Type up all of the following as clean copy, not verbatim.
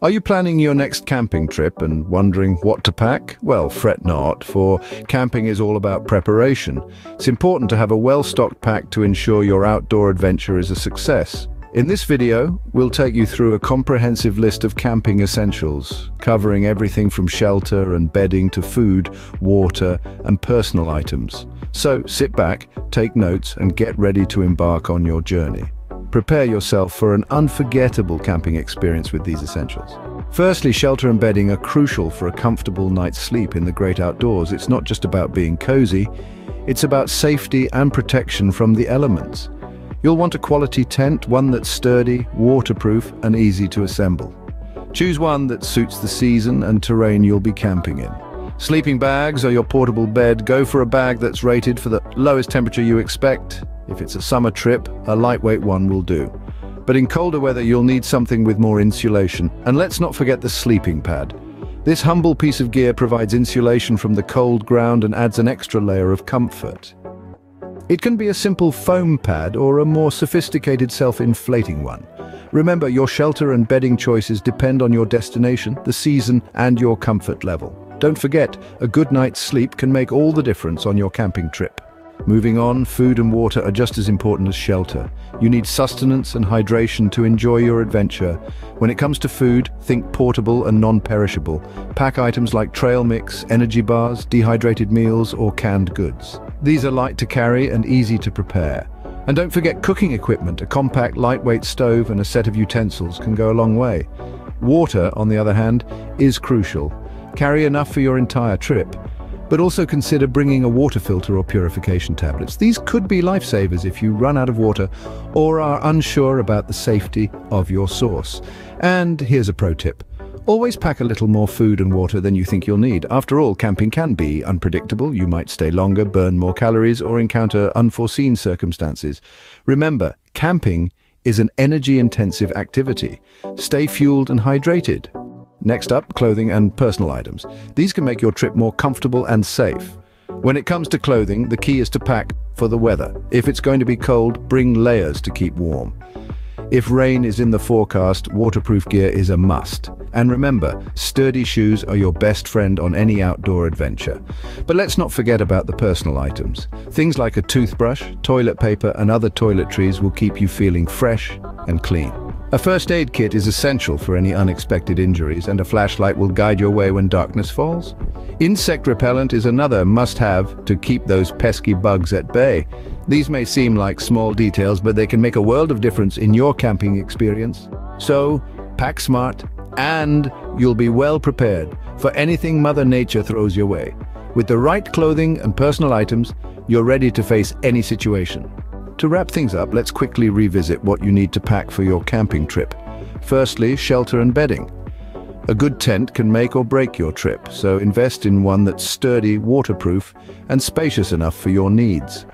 Are you planning your next camping trip and wondering what to pack? Well, fret not, for camping is all about preparation. It's important to have a well-stocked pack to ensure your outdoor adventure is a success. In this video, we'll take you through a comprehensive list of camping essentials, covering everything from shelter and bedding to food, water, and personal items. So sit back, take notes, and get ready to embark on your journey. Prepare yourself for an unforgettable camping experience with these essentials. Firstly, shelter and bedding are crucial for a comfortable night's sleep in the great outdoors. It's not just about being cozy, it's about safety and protection from the elements. You'll want a quality tent, one that's sturdy, waterproof, and easy to assemble. Choose one that suits the season and terrain you'll be camping in. Sleeping bags or your portable bed, go for a bag that's rated for the lowest temperature you expect. If it's a summer trip, a lightweight one will do. But in colder weather, you'll need something with more insulation. And let's not forget the sleeping pad. This humble piece of gear provides insulation from the cold ground and adds an extra layer of comfort. It can be a simple foam pad or a more sophisticated self-inflating one. Remember, your shelter and bedding choices depend on your destination, the season, and your comfort level. Don't forget, a good night's sleep can make all the difference on your camping trip. Moving on, food and water are just as important as shelter. You need sustenance and hydration to enjoy your adventure. When it comes to food, think portable and non-perishable. Pack items like trail mix, energy bars, dehydrated meals, or canned goods. These are light to carry and easy to prepare. And don't forget cooking equipment. A compact, lightweight stove and a set of utensils can go a long way. Water, on the other hand, is crucial. Carry enough for your entire trip. But also consider bringing a water filter or purification tablets. These could be lifesavers if you run out of water or are unsure about the safety of your source. And here's a pro tip. Always pack a little more food and water than you think you'll need. After all, camping can be unpredictable. You might stay longer, burn more calories, or encounter unforeseen circumstances. Remember, camping is an energy-intensive activity. Stay fueled and hydrated. Next up, clothing and personal items. These can make your trip more comfortable and safe. When it comes to clothing, the key is to pack for the weather. If it's going to be cold, bring layers to keep warm. If rain is in the forecast, waterproof gear is a must. And remember, sturdy shoes are your best friend on any outdoor adventure. But let's not forget about the personal items. Things like a toothbrush, toilet paper, and other toiletries will keep you feeling fresh and clean. A first aid kit is essential for any unexpected injuries, and a flashlight will guide your way when darkness falls. Insect repellent is another must-have to keep those pesky bugs at bay. These may seem like small details, but they can make a world of difference in your camping experience. So, pack smart, and you'll be well prepared for anything Mother Nature throws your way. With the right clothing and personal items, you're ready to face any situation. To wrap things up, let's quickly revisit what you need to pack for your camping trip. Firstly, shelter and bedding. A good tent can make or break your trip, so invest in one that's sturdy, waterproof, and spacious enough for your needs.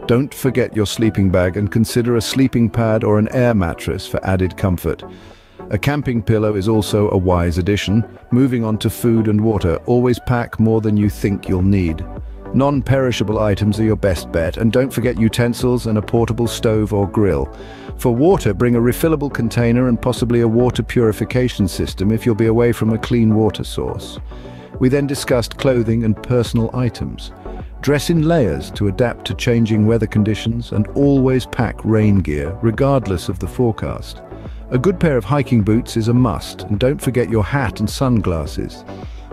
Don't forget your sleeping bag and consider a sleeping pad or an air mattress for added comfort. A camping pillow is also a wise addition. Moving on to food and water, always pack more than you think you'll need. Non-perishable items are your best bet, and don't forget utensils and a portable stove or grill. For water, bring a refillable container and possibly a water purification system if you'll be away from a clean water source. We then discussed clothing and personal items. Dress in layers to adapt to changing weather conditions, and always pack rain gear, regardless of the forecast. A good pair of hiking boots is a must, and don't forget your hat and sunglasses.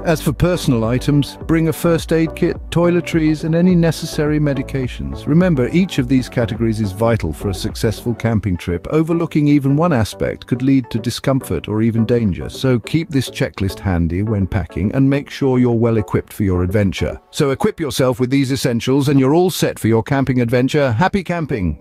As for personal items, bring a first aid kit, toiletries, and any necessary medications. Remember, each of these categories is vital for a successful camping trip. Overlooking even one aspect could lead to discomfort or even danger. So keep this checklist handy when packing and make sure you're well equipped for your adventure. So equip yourself with these essentials and you're all set for your camping adventure. Happy camping!